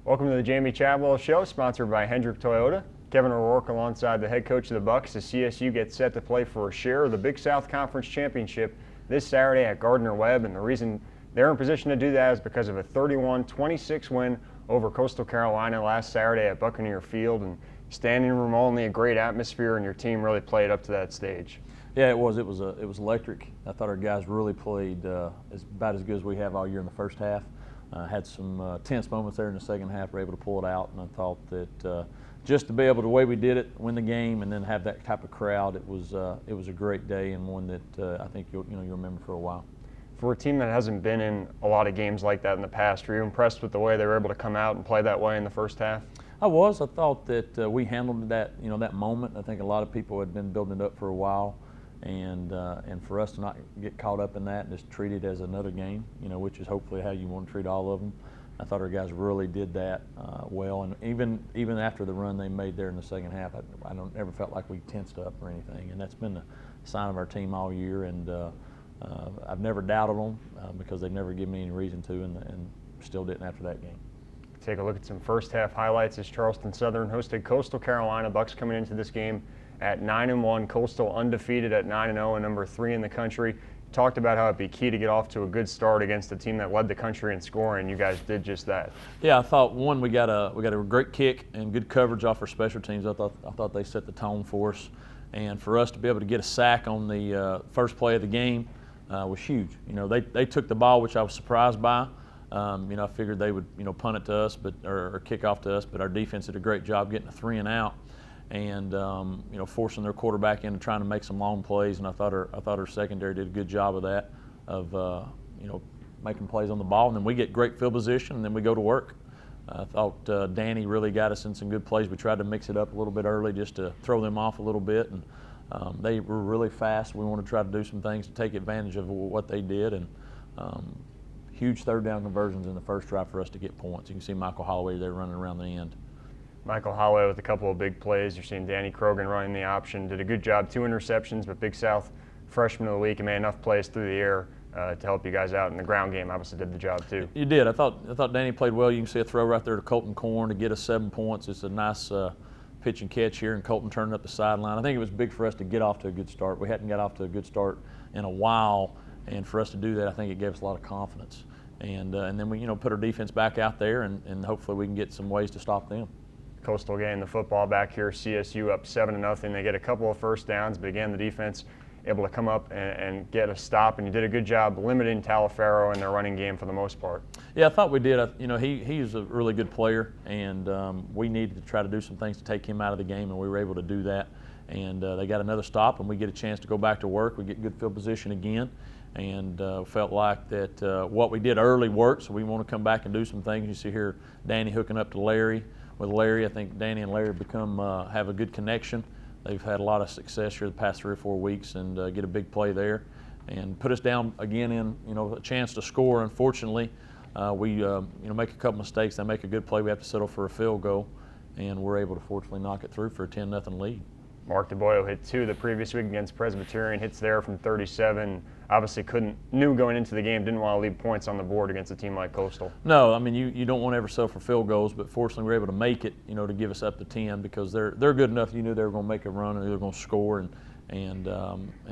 Welcome to the Jamey Chadwell Show, sponsored by Hendrick Toyota. Kevin O'Rourke alongside the head coach of the Bucs as CSU gets set to play for a share of the Big South Conference Championship this Saturday at Gardner-Webb, and the reason they're in position to do that is because of a 31-26 win over Coastal Carolina last Saturday at Buccaneers Field, and standing room only, a great atmosphere, and your team really played up to that stage. Yeah, it was electric. I thought our guys really played about as good as we have all year in the first half. Had some tense moments there in the second half. Were able to pull it out, and I thought that just to be able to, the way we did it, win the game, and then have that type of crowd, it was a great day, and one that I think you'll remember for a while. For a team that hasn't been in a lot of games like that in the past, were you impressed with the way they were able to come out and play that way in the first half? I was. I thought that we handled that that moment. I think a lot of people had been building it up for a while. And for us to not get caught up in that and just treat it as another game, which is hopefully how you want to treat all of them. I thought our guys really did that well, and even after the run they made there in the second half, I don't ever felt like we tensed up or anything, and that's been the sign of our team all year. And I've never doubted them because they've never given me any reason to, and still didn't after that game. Take a look at some first half highlights as Charleston Southern hosted Coastal Carolina. Bucs coming into this game at 9-1, Coastal undefeated at 9-0 and number 3 in the country. Talked about how it'd be key to get off to a good start against a team that led the country in scoring. You guys did just that. Yeah, I thought we got a great kick and good coverage off our special teams. I thought they set the tone for us, and for us to be able to get a sack on the first play of the game was huge. They took the ball, which I was surprised by. I figured they would punt it to us, or kick off to us, but our defense did a great job getting a 3 and out. And forcing their quarterback into trying to make some long plays, and I thought our secondary did a good job of that, of making plays on the ball, and then we get great field position, and then we go to work. I thought Danny really got us in some good plays. We tried to mix it up a little bit early just to throw them off a little bit, and they were really fast. We want to try to do some things to take advantage of what they did, and huge third down conversions in the first drive for us to get points. You can see Michael Holloway there running around the end. Michael Holloway with a couple of big plays. You're seeing Danny Krogan running the option. Did a good job, 2 interceptions, but Big South freshman of the week and made enough plays through the air to help you guys out in the ground game. Obviously did the job too. You did. I thought Danny played well. You can see a throw right there to Colton Korn to get us 7 points. It's a nice pitch and catch here, and Colton turning up the sideline. I think it was big for us to get off to a good start. We hadn't got off to a good start in a while, and for us to do that, I think it gave us a lot of confidence. And then we put our defense back out there, and hopefully we can get some ways to stop them. Coastal getting the football back here. CSU up 7-0. They get a couple of first downs, but again, the defense able to come up and get a stop, and you did a good job limiting Talaferro in their running game for the most part. Yeah, I thought we did. He's a really good player, and we needed to try to do some things to take him out of the game, and we were able to do that. And they got another stop, and we get a chance to go back to work. We get good field position again, and felt like that what we did early worked, so we want to come back and do some things. You see here Danny hooking up to Larry. With Larry, I think Danny and Larry have a good connection. They've had a lot of success here the past 3 or 4 weeks, and get a big play there, and put us down again in a chance to score. Unfortunately, we make a couple mistakes. They make a good play. We have to settle for a field goal, and we're able to fortunately knock it through for a 10-0 lead. Mark DeBoyo hit 2 the previous week against Presbyterian, hits there from 37. Obviously knew going into the game, didn't want to leave points on the board against a team like Coastal. No, I mean you don't want to ever settle for field goals, but fortunately we were able to make it, to give us up to 10, because they're good enough. You knew they were going to make a run and they were going to score, and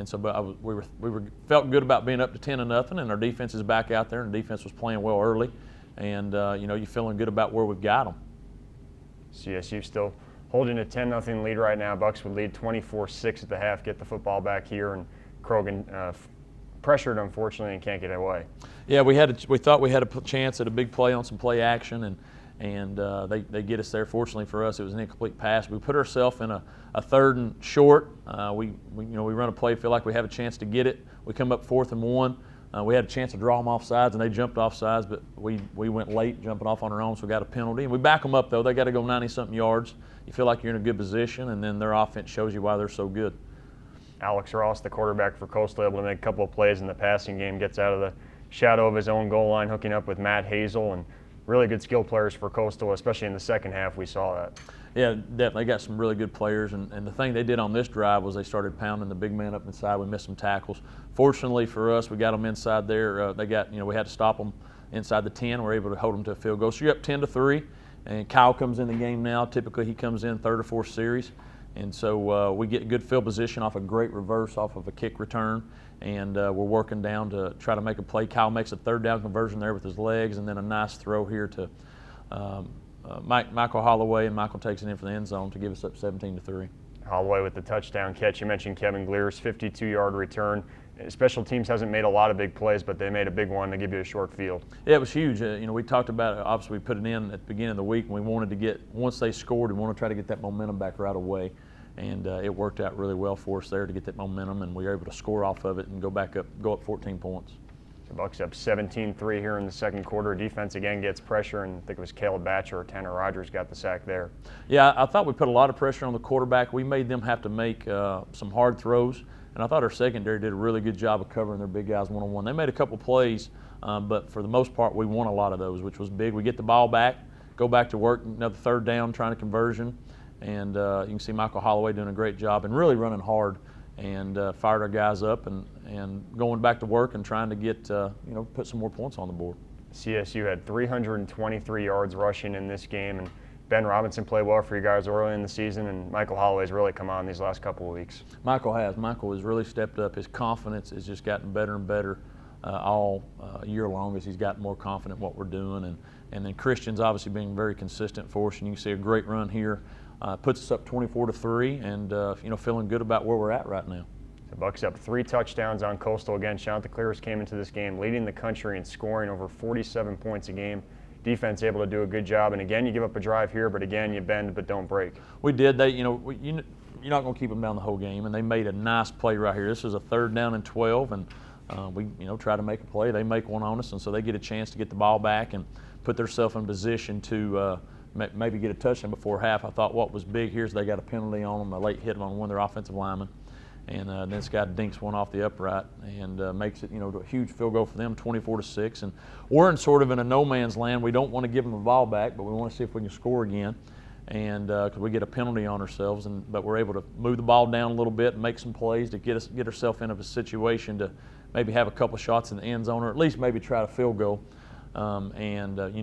so we felt good about being up to 10-0, and our defense is back out there, and the defense was playing well early, and you're feeling good about where we've got them. CSU still holding a 10-0 lead right now. Bucs would lead 24-6 at the half, get the football back here, and Krogan pressured, unfortunately, and can't get it away. Yeah, we thought we had a chance at a big play on some play action, and they get us there. Fortunately for us, it was an incomplete pass. We put ourselves in a 3rd and short. We run a play, feel like we have a chance to get it. We come up 4th and 1. We had a chance to draw them off sides, and they jumped off sides, but we went late jumping off on our own, so we got a penalty. And we back them up, though. They got to go 90-something yards. You feel like you're in a good position, and then their offense shows you why they're so good. Alex Ross, the quarterback for Coastal, able to make a couple of plays in the passing game, gets out of the shadow of his own goal line, hooking up with Matt Hazel, and really good skill players for Coastal, especially in the second half. We saw that. Yeah, definitely got some really good players, and the thing they did on this drive was they started pounding the big man up inside. We missed some tackles. Fortunately for us, we got them inside there. We had to stop them inside the 10. We're able to hold them to a field goal. So you're up 10-3, And Kyle comes in the game now. Typically he comes in third or fourth series. And so we get good field position off a great reverse off of a kick return. And we're working down to try to make a play. Kyle makes a third down conversion there with his legs, and then a nice throw here to Michael Holloway, and Michael takes it in for the end zone to give us up 17-3. Holloway with the touchdown catch. You mentioned Kevin Gleer's 52-yard return. Special teams hasn't made a lot of big plays, but they made a big one to give you a short field. Yeah, it was huge. We talked about it. Obviously, we put it in at the beginning of the week, and we wanted to get, once they scored, we want to try to get that momentum back right away. And it worked out really well for us there to get that momentum, and we were able to score off of it and go up 14 points. The Bucs up 17-3 here in the second quarter. Defense again gets pressure, and I think it was Caleb Batcher or Tanner Rogers got the sack there. Yeah, I thought we put a lot of pressure on the quarterback. We made them have to make some hard throws, and I thought our secondary did a really good job of covering their big guys one-on-one. They made a couple plays, but for the most part, we won a lot of those, which was big. We get the ball back, go back to work, another third down, trying to conversion, and you can see Michael Holloway doing a great job and really running hard, and fired our guys up and going back to work and trying to get put some more points on the board. CSU had 323 yards rushing in this game, and Ben Robinson played well for you guys early in the season, and Michael Holloway's really come on these last couple of weeks. Michael has. Michael has really stepped up. His confidence has just gotten better and better all year long as he's gotten more confident in what we're doing, and then Christian's obviously being very consistent for us, and you can see a great run here. Puts us up 24-3, and feeling good about where we're at right now. The Bucs up 3 touchdowns on Coastal again. Chanticleers came into this game leading the country and scoring over 47 points a game. Defense able to do a good job, and again you give up a drive here, but again you bend but don't break. We did. You're not going to keep them down the whole game, and they made a nice play right here. This was a 3rd down and 12, and we try to make a play. They make one on us, and so they get a chance to get the ball back and put themselves in position to maybe get a touchdown before half. I thought what was big here is they got a penalty on them, a late hit on one of their offensive linemen, and then this guy dinks one off the upright and makes it a huge field goal for them, 24-6. And we're in sort of in a no man's land. We don't want to give them the ball back, but we want to see if we can score again, and because we get a penalty on ourselves, but we're able to move the ball down a little bit and make some plays to get ourselves into a situation to maybe have a couple shots in the end zone, or at least maybe try to field goal. You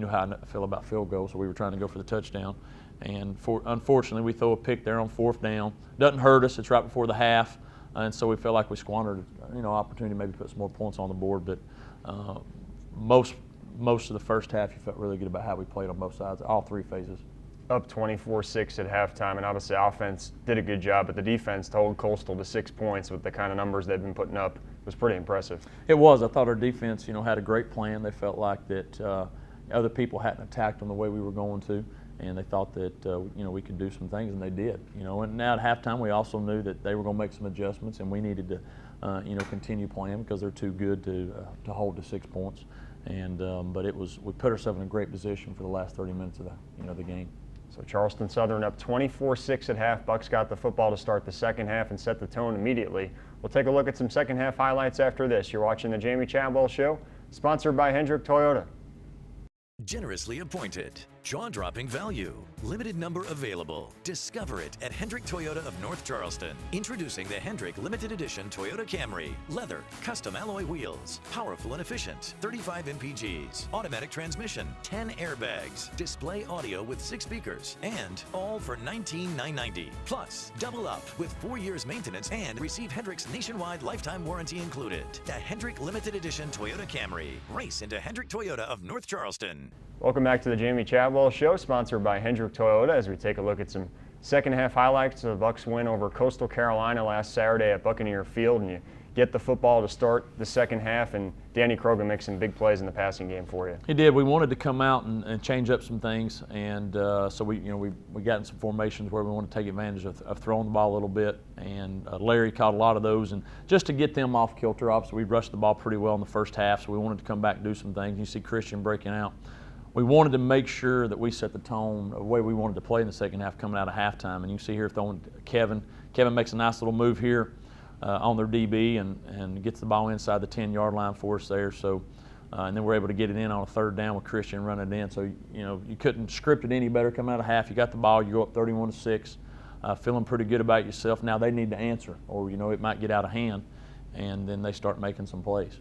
know how I feel about field goals, so we were trying to go for the touchdown. And unfortunately, we throw a pick there on 4th down. Doesn't hurt us. It's right before the half, and so we felt like we squandered opportunity to maybe put some more points on the board. But most of the first half, you felt really good about how we played on both sides, all 3 phases. Up 24-6 at halftime, and obviously offense did a good job, but the defense to hold Coastal to 6 points with the kind of numbers they've been putting up was pretty impressive. It was. I thought our defense, had a great plan. They felt like that other people hadn't attacked them the way we were going to, and they thought that we could do some things, and they did. And now at halftime, we also knew that they were going to make some adjustments, and we needed to continue playing because they're too good to hold to 6 points. And but we put ourselves in a great position for the last 30 minutes of the game. So Charleston Southern up 24-6 at half. Bucs got the football to start the second half and set the tone immediately. We'll take a look at some second half highlights after this. You're watching the Jamey Chadwell Show, sponsored by Hendrick Toyota. Generously appointed. Jaw-dropping value. Limited number available. Discover it at Hendrick Toyota of North Charleston. Introducing the Hendrick Limited Edition Toyota Camry. Leather, custom alloy wheels, powerful and efficient, 35 mpgs, automatic transmission, 10 airbags, display audio with 6 speakers, and all for $19,990. Plus, double up with 4 years maintenance and receive Hendrick's nationwide lifetime warranty included. The Hendrick Limited Edition Toyota Camry. Race into Hendrick Toyota of North Charleston. Welcome back to the Jamey Chadwell Show, sponsored by Hendrick Toyota, as we take a look at some second half highlights of the Bucs win over Coastal Carolina last Saturday at Buccaneers Field. And you get the football to start the second half, and Danny Krogan makes some big plays in the passing game for you. He did. We wanted to come out and change up some things, and so we got in some formations where we wanted to take advantage of throwing the ball a little bit, and Larry caught a lot of those, and just to get them off kilter. Obviously, we rushed the ball pretty well in the first half, so we wanted to come back and do some things. You see Christian breaking out. We wanted to make sure that we set the tone the way we wanted to play in the second half coming out of halftime. And you see here throwing Kevin. Kevin makes a nice little move here on their DB and gets the ball inside the 10-yard line for us there. So, and then we're able to get it in on a 3rd down with Christian running it in. So, you couldn't script it any better coming out of half. You got the ball, you go up 31-6, feeling pretty good about yourself. Now they need to answer, or it might get out of hand, and then they start making some plays.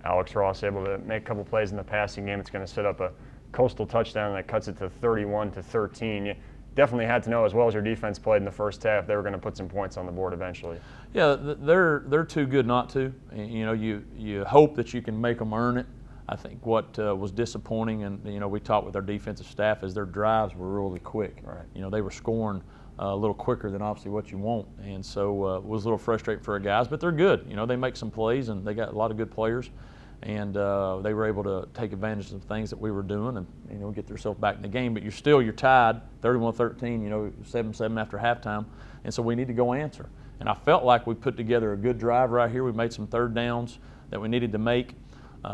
Alex Ross able to make a couple plays in the passing game. It's going to set up a Coastal touchdown that cuts it to 31-13. You definitely had to know, as well as your defense played in the first half, they were going to put some points on the board eventually. Yeah, they're too good not to. You know, you hope that you can make them earn it. I think what was disappointing, and you know, we talked with our defensive staff, is their drives were really quick. Right. You know, they were scoring a little quicker than obviously what you want, and so it was a little frustrating for our guys. But they're good. You know, they make some plays, and they got a lot of good players, and they were able to take advantage of things that we were doing, and you know, get themselves back in the game. But you're tied, 31-13. You know, 7-7 after halftime, and so we need to go answer. And I felt like we put together a good drive right here. We made some third downs that we needed to make.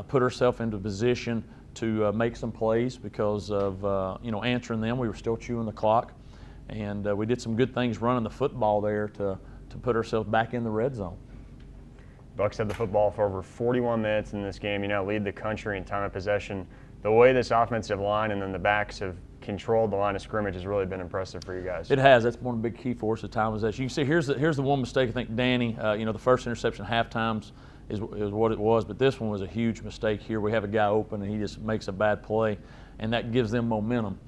Put ourselves into a position to make some plays because of you know, answering them. We were still chewing the clock, and we did some good things running the football there to put ourselves back in the red zone. Bucs had the football for over 41 minutes in this game. You now lead the country in time of possession. The way this offensive line and then the backs have controlled the line of scrimmage has really been impressive for you guys. It has. That's one big key for us at time of possession. You can see here's the one mistake. I think Danny, you know, the first interception half times is what it was, but this one was a huge mistake here. We have a guy open and he just makes a bad play, and that gives them momentum.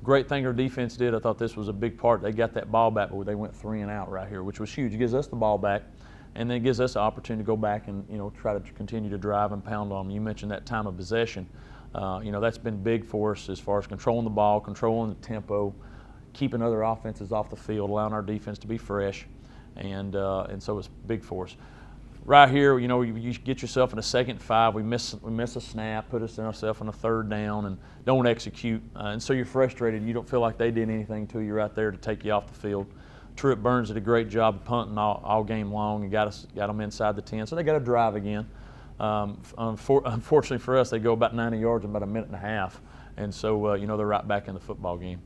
Great thing our defense did. I thought this was a big part. They got that ball back, but they went 3 and out right here, which was huge. It gives us the ball back, and then it gives us the opportunity to go back and, you know, try to continue to drive and pound on them. You mentioned that time of possession. You know, that's been big for us as far as controlling the ball, controlling the tempo, keeping other offenses off the field, allowing our defense to be fresh, and so it's big for us. Right here, you know, you get yourself in a 2nd and 5. We miss a snap, put us in ourselves on a 3rd down, and don't execute. And so you're frustrated. You don't feel like they did anything to you right there to take you off the field. Truett Burns did a great job of punting all game long and got them inside the 10. So they got to drive again. Unfortunately for us, they go about 90 yards in about a minute and a half, and so you know, they're right back in the football game.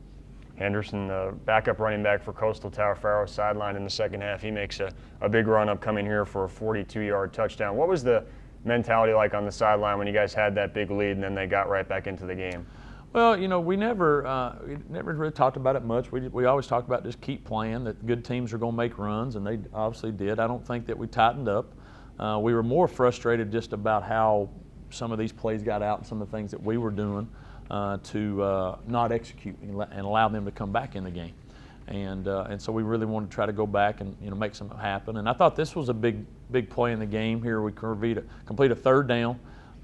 Henderson, the backup running back for Coastal Tower Farrow, sidelined in the second half. He makes a big run up coming here for a 42-yard touchdown. What was the mentality like on the sideline when you guys had that big lead and then they got right back into the game? Well, you know, we never really talked about it much. We always talked about just keep playing, that good teams are going to make runs, and they obviously did. I don't think that we tightened up. We were more frustrated just about how some of these plays got out and some of the things that we were doing to not execute and allow them to come back in the game. And so we really wanted to try to go back and, you know, make something happen. And I thought this was a big play in the game here. We complete a 3rd down,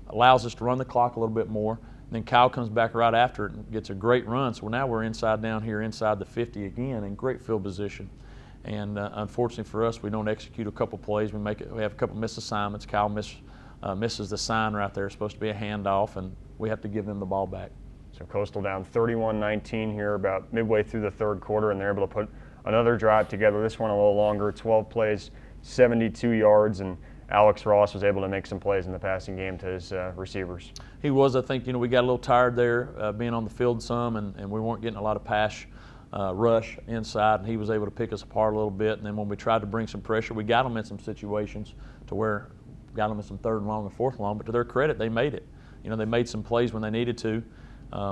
allows us to run the clock a little bit more. And then Kyle comes back right after it and gets a great run. So now we're down here inside the 50 again in great field position. And unfortunately for us, we don't execute a couple plays. We have a couple misassignments. Kyle misses the sign right there. It's supposed to be a handoff, and we have to give them the ball back. So Coastal down 31-19 here about midway through the 3rd quarter, and they're able to put another drive together. This one a little longer, 12 plays, 72 yards, and Alex Ross was able to make some plays in the passing game to his receivers. He was. I think, you know, we got a little tired there being on the field some, and we weren't getting a lot of pass rush inside, and he was able to pick us apart a little bit. And then when we tried to bring some pressure, we got them in some situations to where got them in some 3rd and long and 4th long, but to their credit, they made it. You know, they made some plays when they needed to.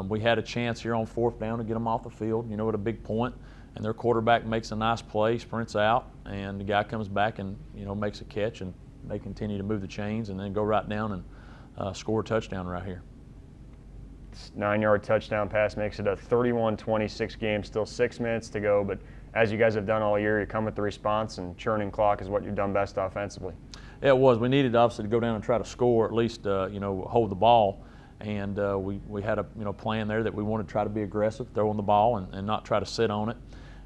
We had a chance here on 4th down to get them off the field, you know, at a big point, and their quarterback makes a nice play, sprints out, and the guy comes back and, you know, makes a catch, and they continue to move the chains and then go right down and score a touchdown right here. 9-yard touchdown pass makes it a 31-26 game, still 6 minutes to go, but as you guys have done all year, you come with the response, and churning clock is what you've done best offensively. Yeah, it was. We needed obviously to go down and try to score, at least you know, hold the ball, and we had a, you know, plan there that we wanted to try to be aggressive, throwing the ball and not try to sit on it,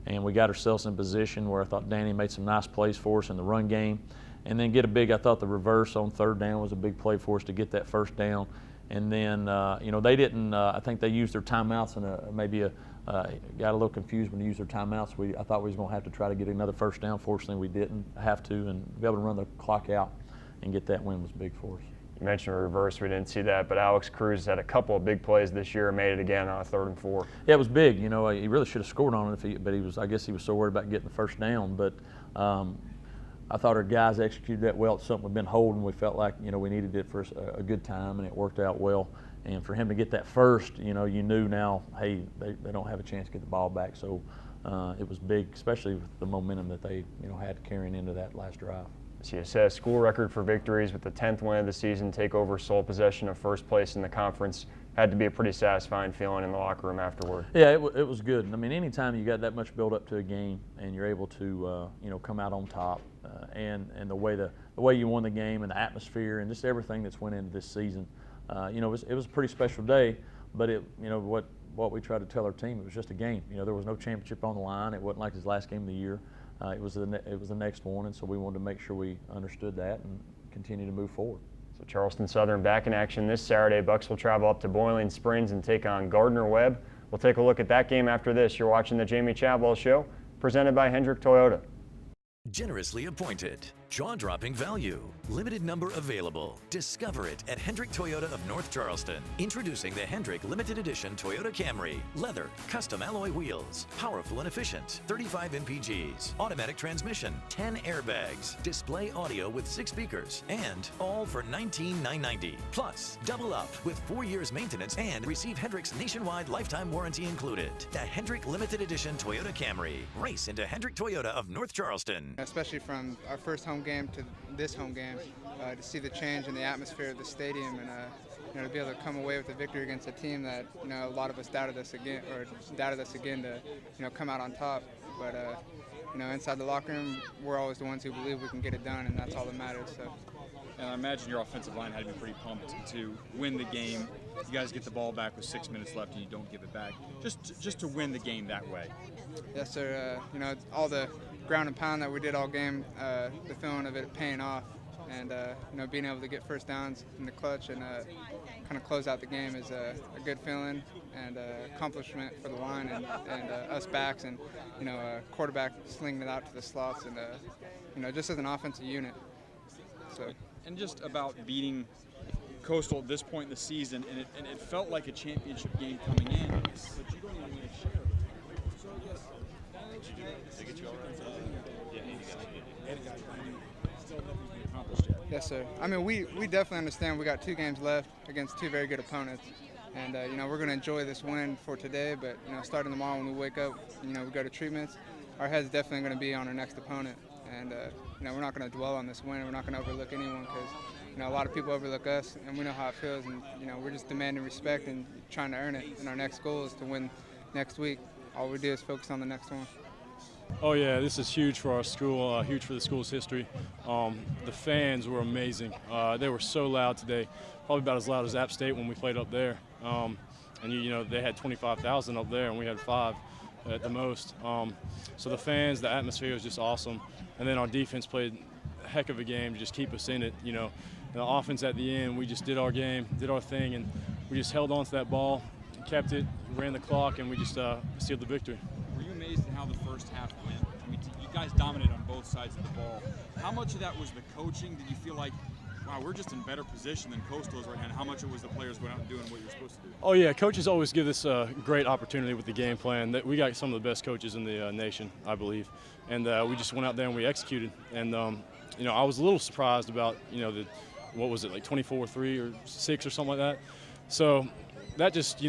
and we got ourselves in a position where I thought Danny made some nice plays for us in the run game, and then get a big, I thought the reverse on 3rd down was a big play for us to get that 1st down. And then, you know, they didn't, I think they used their timeouts and got a little confused when they used their timeouts. I thought we was going to have to try to get another 1st down. Fortunately, we didn't have to, and be able to run the clock out and get that win was big for us. You mentioned a reverse, we didn't see that, but Alex Cruz had a couple of big plays this year and made it again on a 3rd and 4. Yeah, it was big. You know, he really should have scored on it, but I guess he was so worried about getting the 1st down. But I thought our guys executed that well. It's something we've been holding. We felt like, you know, we needed it for a good time, and it worked out well. And for him to get that 1st, you know, you knew now, hey, they don't have a chance to get the ball back. So it was big, especially with the momentum that they, you know, had carrying into that last drive. CSS school record for victories with the 10th win of the season, take over sole possession of 1st place in the conference. had to be a pretty satisfying feeling in the locker room afterward. Yeah, it was good. I mean, anytime you got that much build up to a game and you're able to come out on top, and the way you won the game and the atmosphere and just everything that's went into this season, it was a pretty special day. But what we tried to tell our team, it was just a game. There was no championship on the line. It wasn't like his last game of the year. It was the next one, and so we wanted to make sure we understood that and continue to move forward. So Charleston Southern back in action this Saturday. Bucks will travel up to Boiling Springs and take on Gardner-Webb. We'll take a look at that game after this. You're watching the Jamey Chadwell Show, presented by Hendrick Toyota. Generously appointed. Jaw-dropping value. Limited number available. Discover it at Hendrick Toyota of North Charleston. Introducing the Hendrick Limited Edition Toyota Camry. Leather, custom alloy wheels. Powerful and efficient. 35 mpgs. Automatic transmission. 10 airbags. Display audio with 6 speakers. And all for $19,990. Plus, double up with 4 years maintenance and receive Hendrick's nationwide lifetime warranty included. The Hendrick Limited Edition Toyota Camry. Race into Hendrick Toyota of North Charleston. Especially from our first home game to this home game, to see the change in the atmosphere of the stadium, and to be able to come away with a victory against a team that a lot of us doubted us again to come out on top. But inside the locker room, we're always the ones who believe we can get it done, and that's all that matters. So. And I imagine your offensive line had to be pretty pumped to win the game. You guys get the ball back with 6 minutes left, and you don't give it back. Just to win the game that way. Yes, sir. All the ground and pound that we did all game, the feeling of it paying off, and being able to get first downs in the clutch and kind of close out the game is a good feeling and accomplishment for the line and us backs, and quarterback slinging it out to the slots, and just as an offensive unit. So. And just about beating Coastal at this point in the season, and it felt like a championship game coming in, but you don't even win a share. So yes, sir. I mean, we definitely understand we got 2 games left against 2 very good opponents, and we're going to enjoy this win for today. But starting tomorrow when we wake up, we go to treatments. Our head's definitely going to be on our next opponent, and we're not going to dwell on this win. We're not going to overlook anyone because a lot of people overlook us, and we know how it feels, and we're just demanding respect and trying to earn it. And our next goal is to win next week. All we do is focus on the next one. Oh yeah, this is huge for our school, huge for the school's history. The fans were amazing. They were so loud today, probably about as loud as App State when we played up there. And they had 25,000 up there, and we had 5 at the most. So the fans, the atmosphere was just awesome. And then our defense played a heck of a game to just keep us in it. The offense at the end, we just did our game, did our thing, and we just held on to that ball, kept it, ran the clock, and we just sealed the victory. Were you amazed at how the first half went? I mean, you guys dominated on both sides of the ball. How much of that was the coaching? Did you feel like, wow, we're just in better position than Coastal is right now? And how much of it was the players going out and doing what you're supposed to do? Oh yeah, coaches always give us a great opportunity with the game plan. We got some of the best coaches in the nation, I believe, and we just went out there and we executed. And I was a little surprised about what was it, like 24-3 or 6 or something like that. So that just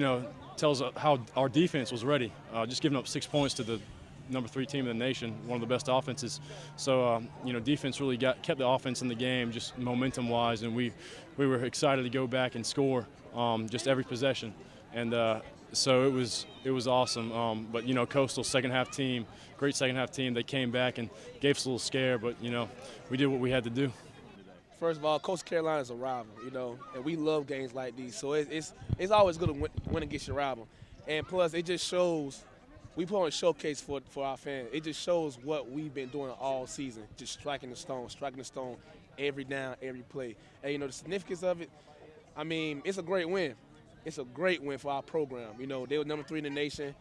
tells how our defense was ready. Just giving up 6 points to the number 3 team in the nation, one of the best offenses. So defense really kept the offense in the game, just momentum-wise, and we were excited to go back and score just every possession. And so it was awesome. But Coastal second half team, great second half team. They came back and gave us a little scare, but we did what we had to do. First of all, Coastal Carolina is a rival, and we love games like these. So it's always good to win against your rival. And plus, it just shows we put on a showcase for our fans. It just shows what we've been doing all season, just striking the stone every down, every play. And, the significance of it, I mean, it's a great win. It's a great win for our program. They were number 3 in the nation.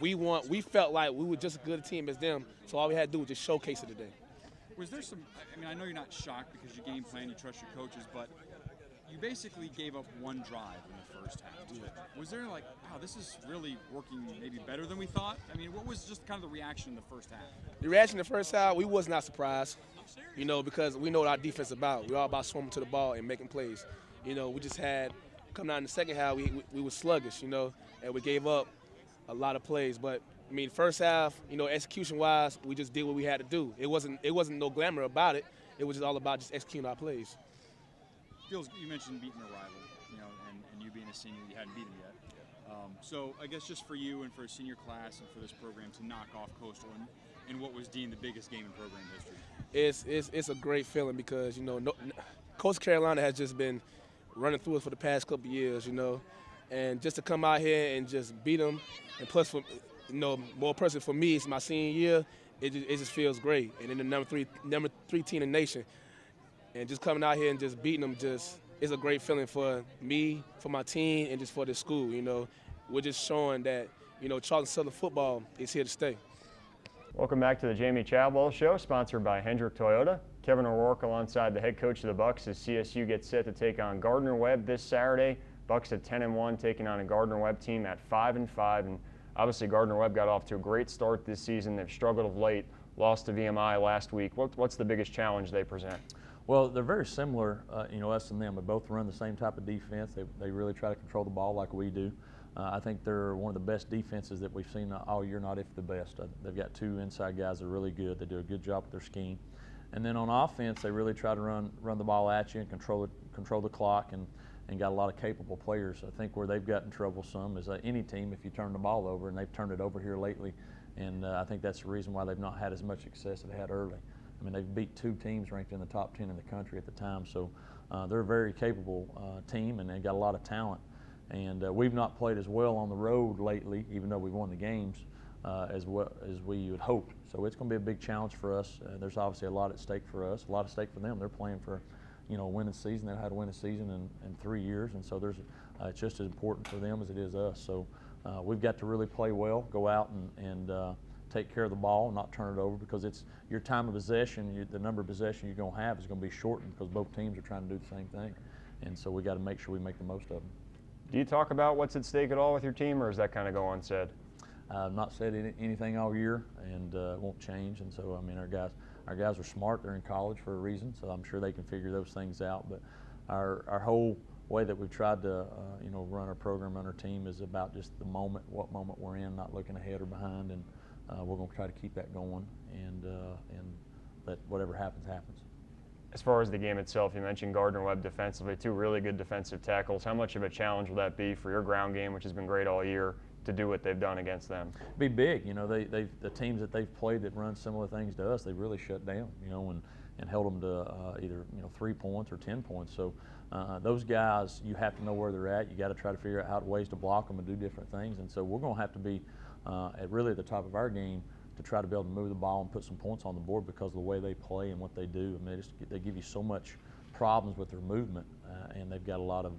We felt like we were just as good a team as them, so all we had to do was just showcase it today. Was there some, I know you're not shocked because you game plan, you trust your coaches, but you basically gave up 1 drive in the first half. Was there like, wow, this is really working maybe better than we thought? I mean, what was just kind of the reaction in the first half? The reaction in the first half, we was not surprised, because we know what our defense is about. We're all about swimming to the ball and making plays. We just had, coming out in the second half, we were sluggish, and we gave up a lot of plays. But I mean, first half, execution-wise, we just did what we had to do. It wasn't no glamour about it. It was just all about just executing our plays. You mentioned beating a rival, and you being a senior, you hadn't beat him yet. So I guess just for you and for a senior class and for this program to knock off Coastal in what was deemed the biggest game in program history. It's a great feeling because, you know, Coastal Carolina has just been running through us for the past couple of years, you know, and just to come out here and just beat them, and plus, for, you know, more personally for me, it's my senior year, it just feels great. And then the number three team in the nation, and just coming out here and just beating them it's a great feeling for me, for my team, and just for the school, you know. We're just showing that, you know, Charleston Southern football is here to stay. Welcome back to the Jamey Chadwell Show, sponsored by Hendrick Toyota. Kevin O'Rourke alongside the head coach of the Bucks as CSU gets set to take on Gardner-Webb this Saturday. Bucks at 10-1, taking on a Gardner-Webb team at 5-5, and obviously Gardner-Webb got off to a great start this season. They've struggled of late, lost to VMI last week. What's the biggest challenge they present? Well, they're very similar, you know, us and them. We both run the same type of defense. They really try to control the ball like we do. I think they're one of the best defenses that we've seen all year, not if the best. They've got two inside guys that are really good. They do a good job with their scheme. And then on offense, they really try to run the ball at you and control the clock, and got a lot of capable players. I think where they've gotten trouble some is any team, if you turn the ball over, and they've turned it over here lately, and I think that's the reason why they've not had as much success as they had early. I mean, they've beat two teams ranked in the top 10 in the country at the time, so they're a very capable team, and they've got a lot of talent. And we've not played as well on the road lately, even though we've won the games, as well as we would hope. So it's going to be a big challenge for us. There's obviously a lot at stake for us, a lot at stake for them. They're playing for, you know, a winning season. They've had to win a season in 3 years, and so it's just as important for them as it is us. So we've got to really play well, go out and take care of the ball, not turn it over, because it's your time of possession. The number of possession you're going to have is going to be shortened because both teams are trying to do the same thing, and so we got to make sure we make the most of them. Do you talk about what's at stake at all with your team, or does that kind of go unsaid? I've not said anything all year, and it won't change. And so, I mean, our guys are smart. They're in college for a reason, so I'm sure they can figure those things out. But our whole way that we've tried to, you know, run our program, run our team is about just the moment, what moment we're in, not looking ahead or behind, and we're going to try to keep that going, and let whatever happens, happens. As far as the game itself, you mentioned Gardner-Webb defensively, two really good defensive tackles. How much of a challenge will that be for your ground game, which has been great all year, to do what they've done against them? Be big. You know, the teams that they've played that run similar things to us, they've really shut down, you know, and held them to either, you know, 3 points or 10 points. So those guys, you have to know where they're at. You got to try to figure out ways to block them and do different things. And so we're going to have to be at really the top of our game to try to be able to move the ball and put some points on the board because of the way they play and what they do. I mean, they give you so much problems with their movement, and they've got a lot of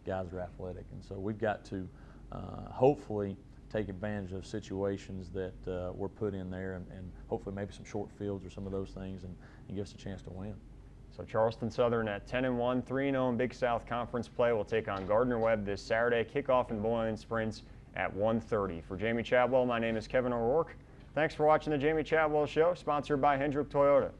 guys that are athletic. And so we've got to hopefully take advantage of situations that we're put in there, and hopefully maybe some short fields or some of those things, and give us a chance to win. So Charleston Southern at 10-1, 3-0 in Big South Conference play will take on Gardner-Webb this Saturday. Kickoff in Boylan Springs at 1:30. For Jamey Chadwell, my name is Kevin O'Rourke. Thanks for watching the Jamey Chadwell Show, sponsored by Hendrick Toyota.